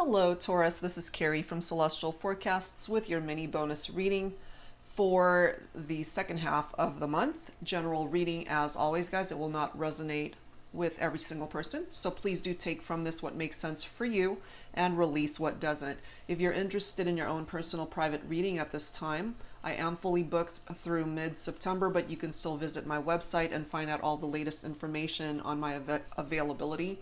Hello Taurus, this is Carrie from Celestial Forecasts with your mini bonus reading for the second half of the month. General reading as always, guys. It will not resonate with every single person, so please do take from this what makes sense for you and release what doesn't. If you're interested in your own personal private reading at this time, I am fully booked through mid-September, but you can still visit my website and find out all the latest information on my availability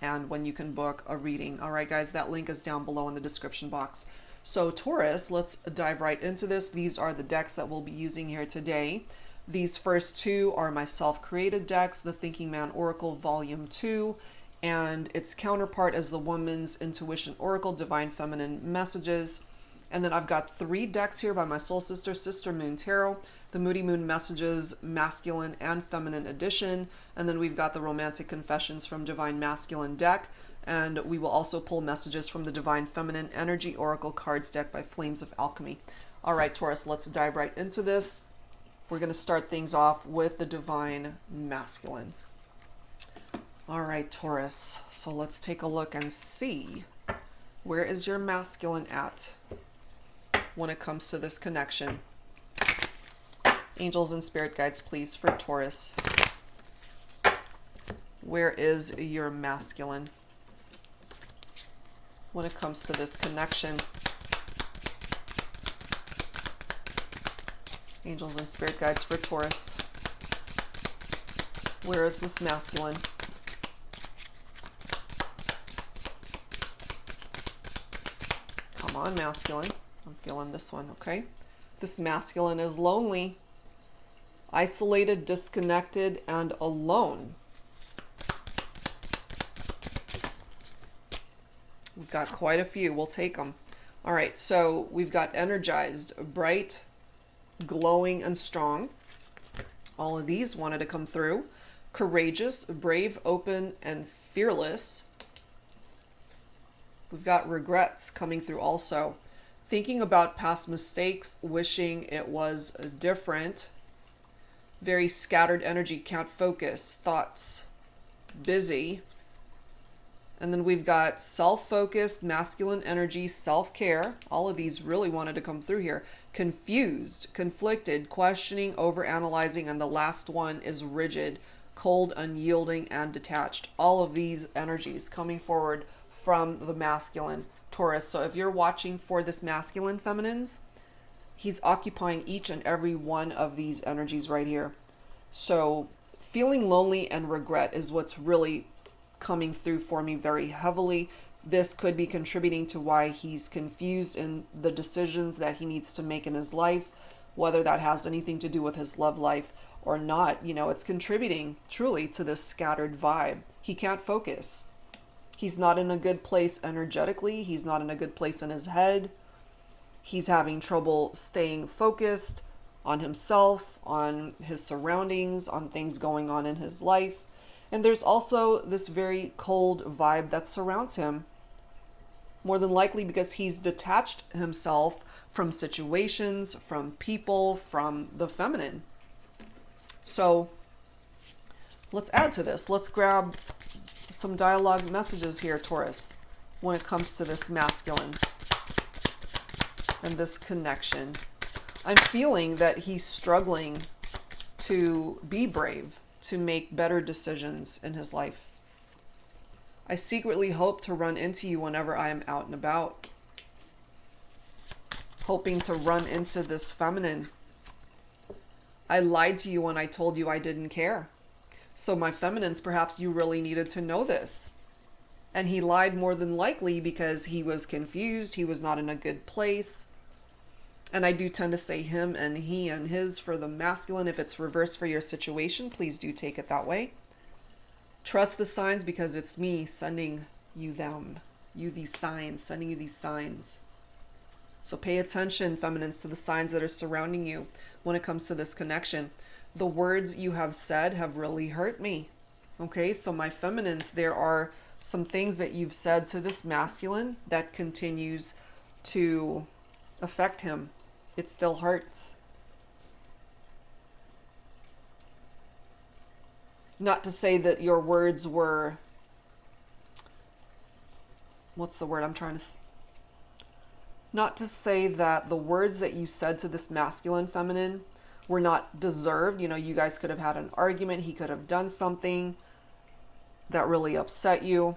and when you can book a reading. All right, guys, that link is down below in the description box. So Taurus, let's dive right into this. These are the decks that we'll be using here today. These first two are my self-created decks, the Thinking Man Oracle Volume 2, and its counterpart is the Woman's Intuition Oracle, Divine Feminine Messages. And then I've got three decks here by my soul sister, Sister Moon Tarot, the Moody Moon Messages, Masculine and Feminine Edition. And then we've got the Romantic Confessions from Divine Masculine deck. And we will also pull messages from the Divine Feminine Energy Oracle Cards deck by Flames of Alchemy. All right, Taurus, let's dive right into this. We're going to start things off with the Divine Masculine. All right, Taurus. So let's take a look and see, where is your masculine at when it comes to this connection? Angels and spirit guides, please, for Taurus. Where is your masculine when it comes to this connection? Angels and spirit guides for Taurus. Where is this masculine? Come on, masculine. I'm feeling this one, okay? This masculine is lonely, isolated, disconnected, and alone. We've got quite a few. We'll take them. All right, so we've got energized, bright, glowing, and strong. All of these wanted to come through. Courageous, brave, open, and fearless. We've got regrets coming through also. Thinking about past mistakes, wishing it was different. Very scattered energy, can't focus, thoughts, busy. And then we've got self-focused, masculine energy, self-care. All of these really wanted to come through here. Confused, conflicted, questioning, overanalyzing, and the last one is rigid, cold, unyielding, and detached. All of these energies coming forward from the masculine Taurus. So if you're watching for this masculine feminines, he's occupying each and every one of these energies right here. So feeling lonely and regret is what's really coming through for me very heavily. This could be contributing to why he's confused in the decisions that he needs to make in his life, whether that has anything to do with his love life or not. You know, it's contributing truly to this scattered vibe. He can't focus. He's not in a good place energetically. He's not in a good place in his head. He's having trouble staying focused on himself, on his surroundings, on things going on in his life. And there's also this very cold vibe that surrounds him, more than likely because he's detached himself from situations, from people, from the feminine. So let's add to this. Let's grab some dialogue messages here, Taurus, when it comes to this masculine and this connection. I'm feeling that he's struggling to be brave, to make better decisions in his life. I secretly hope to run into you whenever I am out and about. Hoping to run into this feminine. I lied to you when I told you I didn't care. So my feminines, perhaps you really needed to know this. And he lied more than likely because he was confused. He was not in a good place. And I do tend to say him and he and his for the masculine. If it's reversed for your situation, please do take it that way. Trust the signs because it's me sending you them. You these signs, sending you these signs. So pay attention, feminines, to the signs that are surrounding you when it comes to this connection. The words you have said have really hurt me. Okay, so my feminines, there are some things that you've said to this masculine that continues to affect him. It still hurts. Not to say that your words were what's the word I'm trying to, not to say that the words that you said to this masculine feminine were not deserved. You know, you guys could have had an argument. He could have done something that really upset you.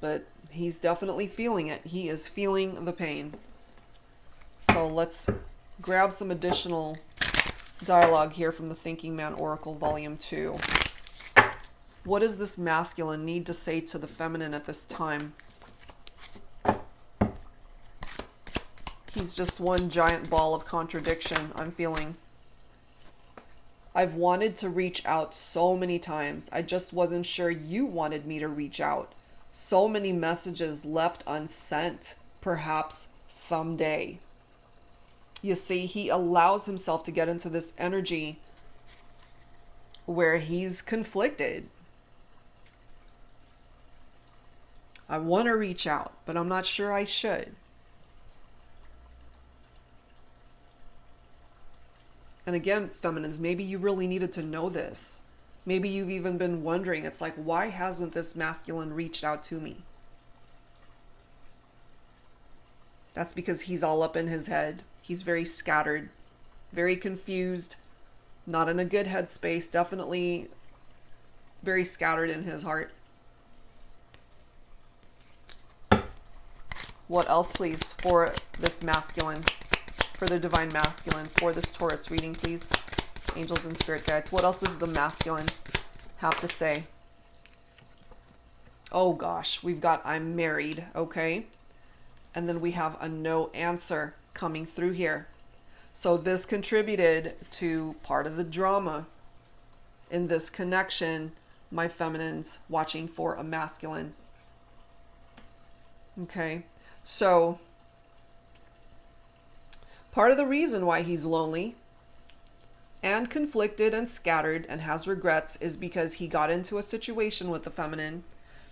But he's definitely feeling it. He is feeling the pain. So let's grab some additional dialogue here from the Thinking Man Oracle Volume 2. What does this masculine need to say to the feminine at this time? He's just one giant ball of contradiction, I'm feeling. I've wanted to reach out so many times. I just wasn't sure you wanted me to reach out. So many messages left unsent. Perhaps someday. You see, he allows himself to get into this energy where he's conflicted. I want to reach out, but I'm not sure I should. And again, feminines, maybe you really needed to know this. Maybe you've even been wondering, it's like, why hasn't this masculine reached out to me? That's because he's all up in his head. He's very scattered, very confused, not in a good headspace, definitely very scattered in his heart. What else, please, for this masculine, for the divine masculine, for this Taurus reading, please? Angels and spirit guides. What else does the masculine have to say? Oh gosh, we've got I'm married, okay? And then we have a no answer coming through here. So this contributed to part of the drama in this connection, my feminines watching for a masculine. Okay, so part of the reason why he's lonely and conflicted and scattered and has regrets is because he got into a situation with the feminine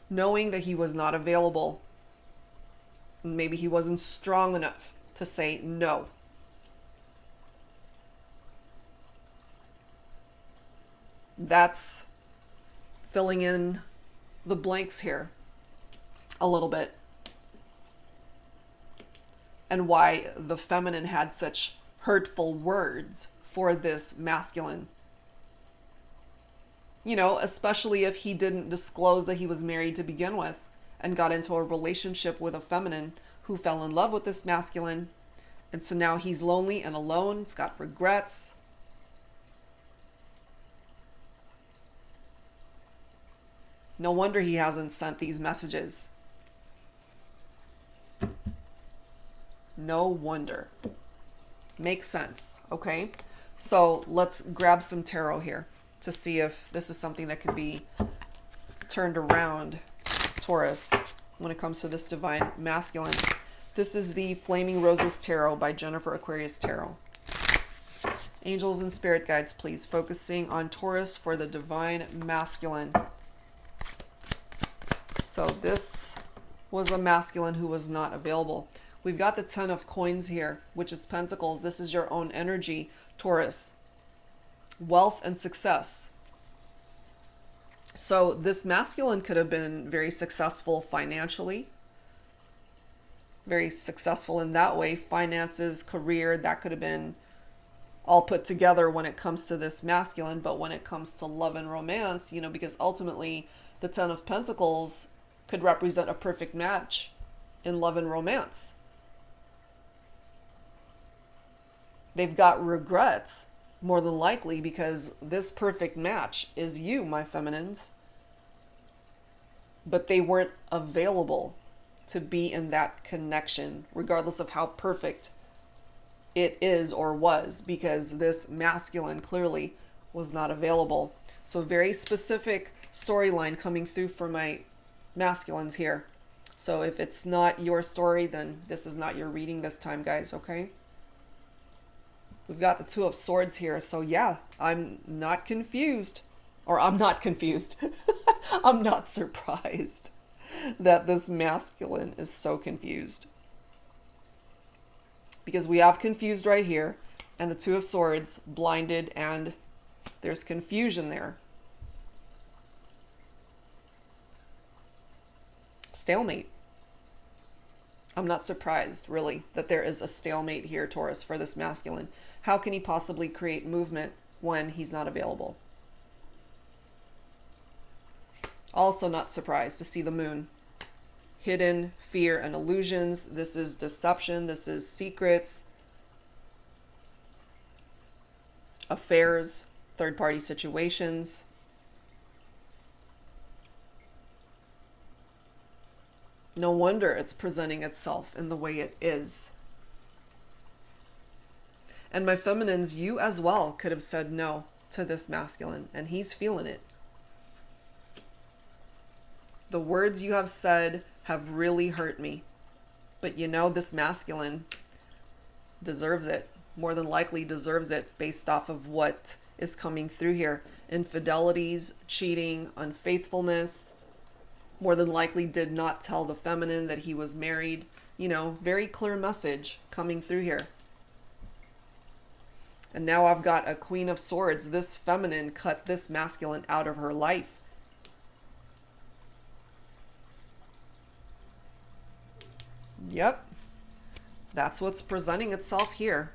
knowing that he was not available. Maybe he wasn't strong enough to say no. That's filling in the blanks here a little bit. And why the feminine had such hurtful words for this masculine. You know, especially if he didn't disclose that he was married to begin with and got into a relationship with a feminine who fell in love with this masculine. And so now he's lonely and alone. He's got regrets. No wonder he hasn't sent these messages. No wonder. Makes sense, okay? So let's grab some tarot here to see if this is something that could be turned around, Taurus, when it comes to this divine masculine. This is the Flaming Roses Tarot by Jennifer Aquarius Tarot. Angels and spirit guides, please, focusing on Taurus for the divine masculine. So this was a masculine who was not available. We've got the 10 of coins here, which is pentacles. This is your own energy, Taurus. Wealth and success. So this masculine could have been very successful financially. Very successful in that way. Finances, career, that could have been all put together when it comes to this masculine. But when it comes to love and romance, you know, because ultimately the 10 of Pentacles could represent a perfect match in love and romance. They've got regrets, more than likely, because this perfect match is you, my feminines. But they weren't available to be in that connection, regardless of how perfect it is or was, because this masculine clearly was not available. So very specific storyline coming through for my masculines here. So if it's not your story, then this is not your reading this time, guys, okay? We've got the 2 of Swords here. So yeah, I'm not confused. Or I'm not confused. I'm not surprised that this masculine is so confused. Because we have confused right here. And the 2 of Swords, blinded, and there's confusion there. Stalemate. I'm not surprised, really, that there is a stalemate here, Taurus, for this masculine. How can he possibly create movement when he's not available? Also not surprised to see the moon. Hidden fear and illusions. This is deception. This is secrets. Affairs. Third-party situations. No wonder it's presenting itself in the way it is. And my feminines, you as well could have said no to this masculine, and he's feeling it. The words you have said have really hurt me. But you know, this masculine deserves it. More than likely deserves it based off of what is coming through here. Infidelities, cheating, unfaithfulness. More than likely did not tell the feminine that he was married. You know, very clear message coming through here. And now I've got a Queen of Swords. This feminine cut this masculine out of her life. Yep. That's what's presenting itself here.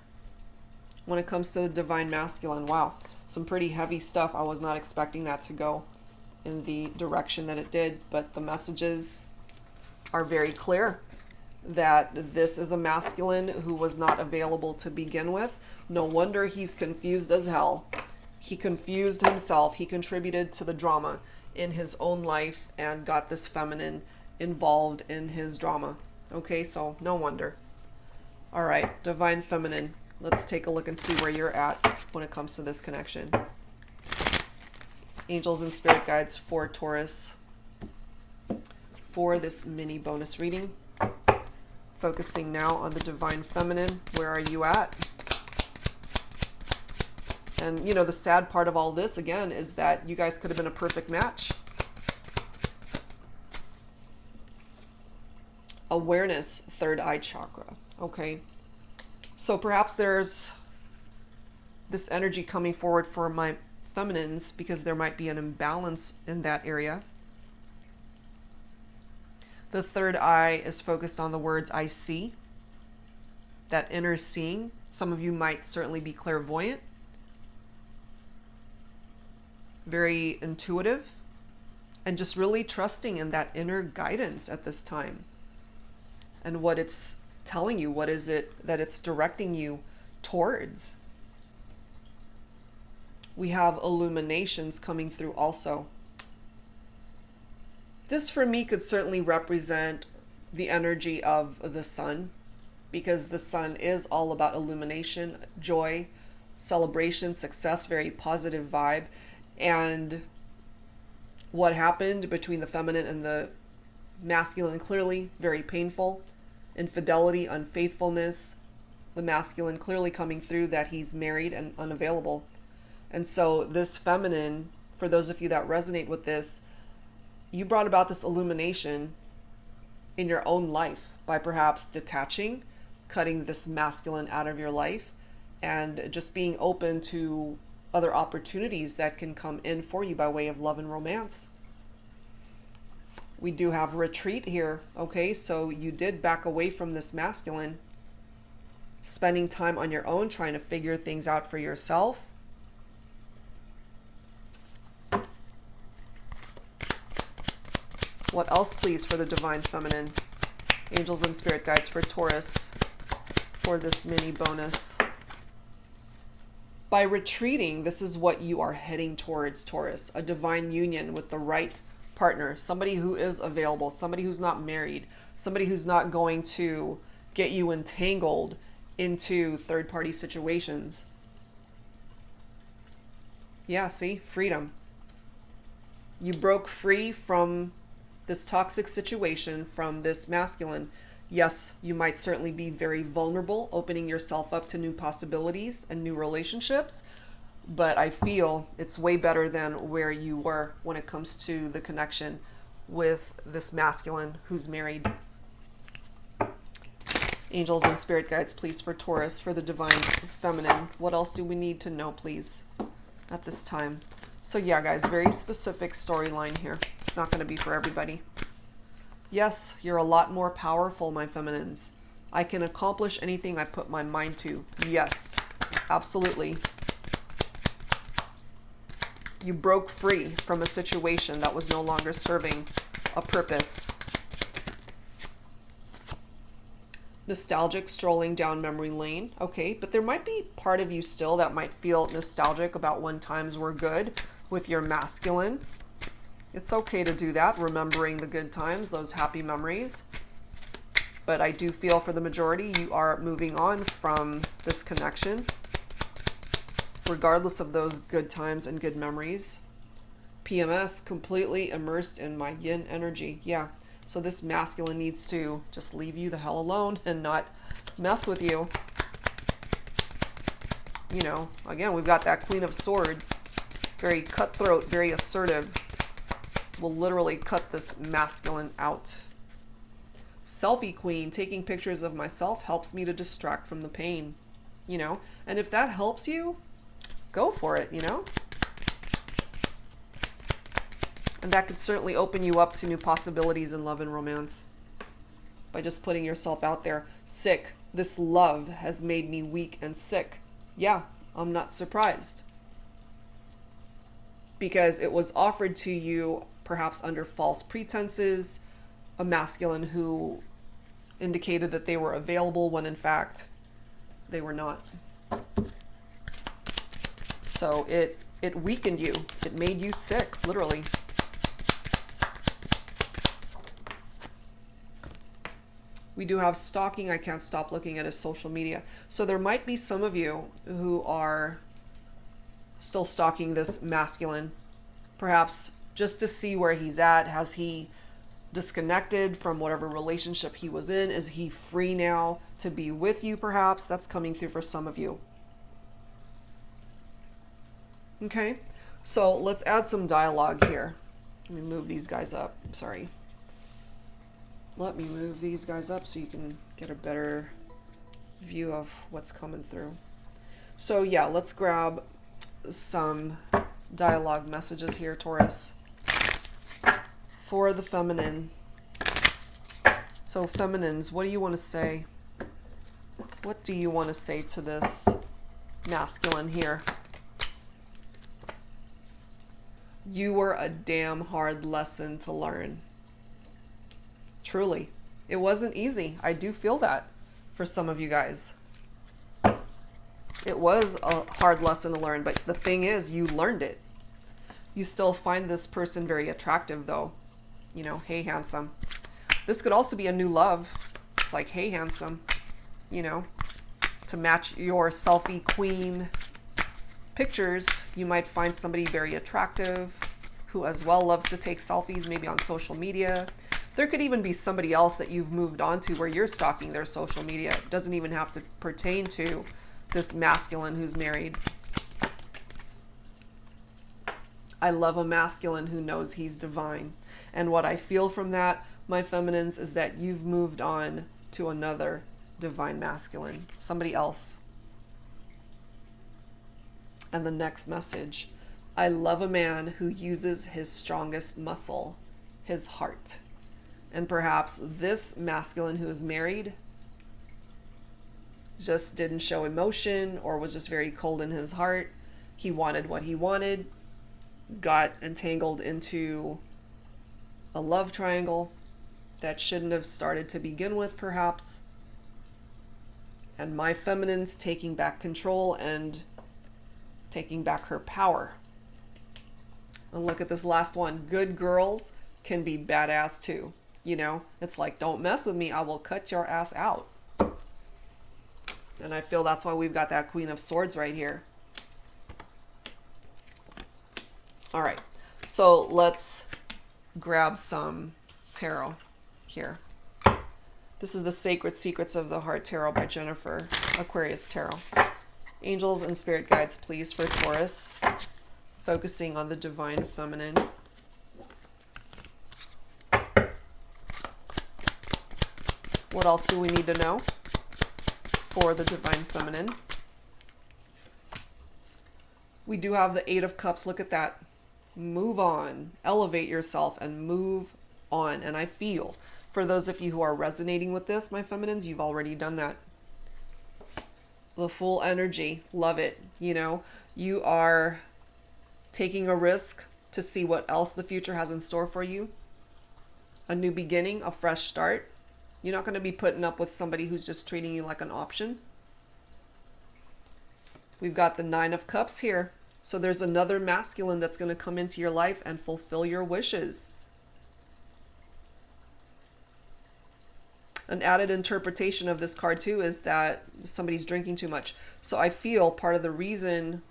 When it comes to the divine masculine, wow. Some pretty heavy stuff. I was not expecting that to go in the direction that it did. But the messages are very clear that this is a masculine who was not available to begin with. No wonder he's confused as hell. He confused himself. He contributed to the drama in his own life and got this feminine involved in his drama. Okay, so no wonder. All right, divine feminine. Let's take a look and see where you're at when it comes to this connection. Angels and spirit guides for Taurus for this mini bonus reading. Focusing now on the divine feminine. Where are you at? And, you know, the sad part of all this, again, is that you guys could have been a perfect match. Awareness, third eye chakra. Okay. So perhaps there's this energy coming forward for my feminines because there might be an imbalance in that area. The third eye is focused on the words I see. That inner seeing. Some of you might certainly be clairvoyant. Very intuitive. And just really trusting in that inner guidance at this time. And what it's telling you, what is it that it's directing you towards? We have illuminations coming through also. This for me could certainly represent the energy of the sun, because the sun is all about illumination, joy, celebration, success, very positive vibe. And what happened between the feminine and the masculine, clearly very painful. Infidelity, unfaithfulness, the masculine clearly coming through that he's married and unavailable. And so this feminine, for those of you that resonate with this, you brought about this illumination in your own life by perhaps detaching, cutting this masculine out of your life, and just being open to other opportunities that can come in for you by way of love and romance. We do have retreat here, okay? So you did back away from this masculine, spending time on your own, trying to figure things out for yourself. What else, please, for the divine feminine? Angels and spirit guides for Taurus for this mini bonus. By retreating, this is what you are heading towards, Taurus. A divine union with the right partner, somebody who is available, somebody who's not married, somebody who's not going to get you entangled into third-party situations. Yeah, see? Freedom. You broke free from this toxic situation, from this masculine. Yes, you might certainly be very vulnerable, opening yourself up to new possibilities and new relationships. But I feel it's way better than where you were when it comes to the connection with this masculine who's married. Angels and spirit guides, please, for Taurus, for the divine feminine. What else do we need to know, please, at this time? So yeah, guys, very specific storyline here. It's not going to be for everybody. Yes, you're a lot more powerful, my feminines. I can accomplish anything I put my mind to. Yes, absolutely. You broke free from a situation that was no longer serving a purpose. Nostalgic, strolling down memory lane. Okay, but there might be part of you still that might feel nostalgic about when times were good with your masculine. It's okay to do that, remembering the good times, those happy memories. But I do feel for the majority, you are moving on from this connection, regardless of those good times and good memories. PMS, completely immersed in my yin energy. Yeah, so this masculine needs to just leave you the hell alone and not mess with you. You know, again, we've got that Queen of Swords, very cutthroat, very assertive. Will literally cut this masculine out. Selfie queen, taking pictures of myself helps me to distract from the pain, you know, and if that helps you, go for it, you know. And that could certainly open you up to new possibilities in love and romance by just putting yourself out there. Sick. This love has made me weak and sick. Yeah, I'm not surprised. Because it was offered to you perhaps under false pretenses, a masculine who indicated that they were available when in fact they were not. So it weakened you. It made you sick, literally. We do have stalking. I can't stop looking at his social media. So there might be some of you who are still stalking this masculine, perhaps just to see where he's at. Has he disconnected from whatever relationship he was in? Is he free now to be with you, perhaps? That's coming through for some of you. Okay, so let's add some dialogue here. Let me move these guys up. Sorry. Let me move these guys up so you can get a better view of what's coming through. So yeah, let's grab some dialogue messages here, Taurus. For the feminine. So feminines, what do you want to say? What do you want to say to this masculine here? You were a damn hard lesson to learn. Truly. It wasn't easy. I do feel that for some of you guys. It was a hard lesson to learn, but the thing is, you learned it. You still find this person very attractive, though. You know, hey, handsome. This could also be a new love. It's like, hey, handsome. You know, to match your selfie queen pictures, you might find somebody very attractive who as well loves to take selfies, maybe on social media. There could even be somebody else that you've moved on to where you're stalking their social media. It doesn't even have to pertain to this masculine who's married. I love a masculine who knows he's divine. And what I feel from that, my feminines, is that you've moved on to another divine masculine, somebody else. And the next message, I love a man who uses his strongest muscle, his heart. And perhaps this masculine who is married just didn't show emotion or was just very cold in his heart. He wanted what he wanted, got entangled into a love triangle that shouldn't have started to begin with, perhaps. And my feminine's taking back control and taking back her power. And look at this last one. Good girls can be badass too. You know, it's like, don't mess with me, I will cut your ass out. And I feel that's why we've got that Queen of Swords right here. All right, so let's grab some tarot here. This is the Sacred Secrets of the Heart Tarot by Jennifer Aquarius Tarot. Angels and spirit guides, please, for Taurus, focusing on the divine feminine. What else do we need to know for the divine feminine? We do have the Eight of Cups. Look at that. Move on. Elevate yourself and move on. And I feel For those of you who are resonating with this, my feminines, you've already done that. The full energy, love it. You know, you are taking a risk to see what else the future has in store for you. A new beginning, a fresh start. You're not going to be putting up with somebody who's just treating you like an option. We've got the Nine of Cups here. So there's another masculine that's going to come into your life and fulfill your wishes. An added interpretation of this card too is that somebody's drinking too much. So I feel part of the reason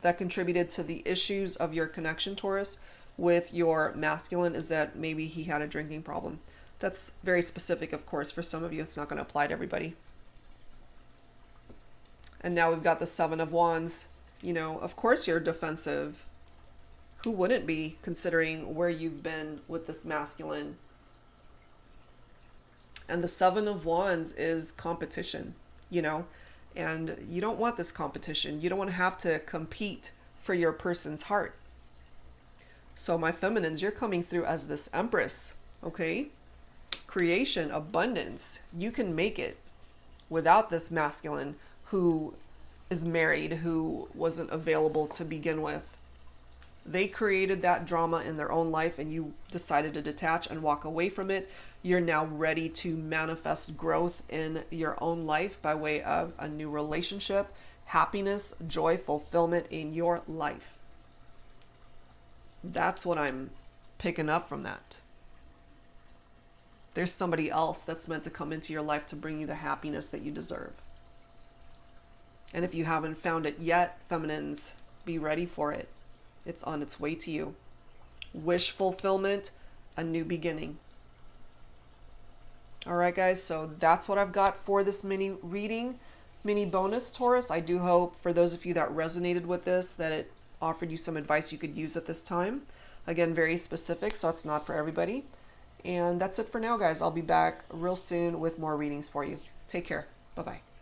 that contributed to the issues of your connection, Taurus, with your masculine is that maybe he had a drinking problem. That's very specific, of course. For some of you, it's not going to apply to everybody. And now we've got the Seven of Wands. You know, of course you're defensive. Who wouldn't be, considering where you've been with this masculine? And the Seven of Wands is competition, you know, and you don't want this competition. You don't want to have to compete for your person's heart. So my feminines, you're coming through as this Empress, okay? Creation, abundance. You can make it without this masculine who is married, who wasn't available to begin with. They created that drama in their own life and you decided to detach and walk away from it. You're now ready to manifest growth in your own life by way of a new relationship, happiness, joy, fulfillment in your life. That's what I'm picking up from that. There's somebody else that's meant to come into your life to bring you the happiness that you deserve. And if you haven't found it yet, feminines, be ready for it. It's on its way to you. Wish fulfillment, a new beginning. All right, guys, so that's what I've got for this mini reading, mini bonus, Taurus. I do hope for those of you that resonated with this, that it offered you some advice you could use at this time. Again, very specific, so it's not for everybody. And that's it for now, guys. I'll be back real soon with more readings for you. Take care. Bye-bye.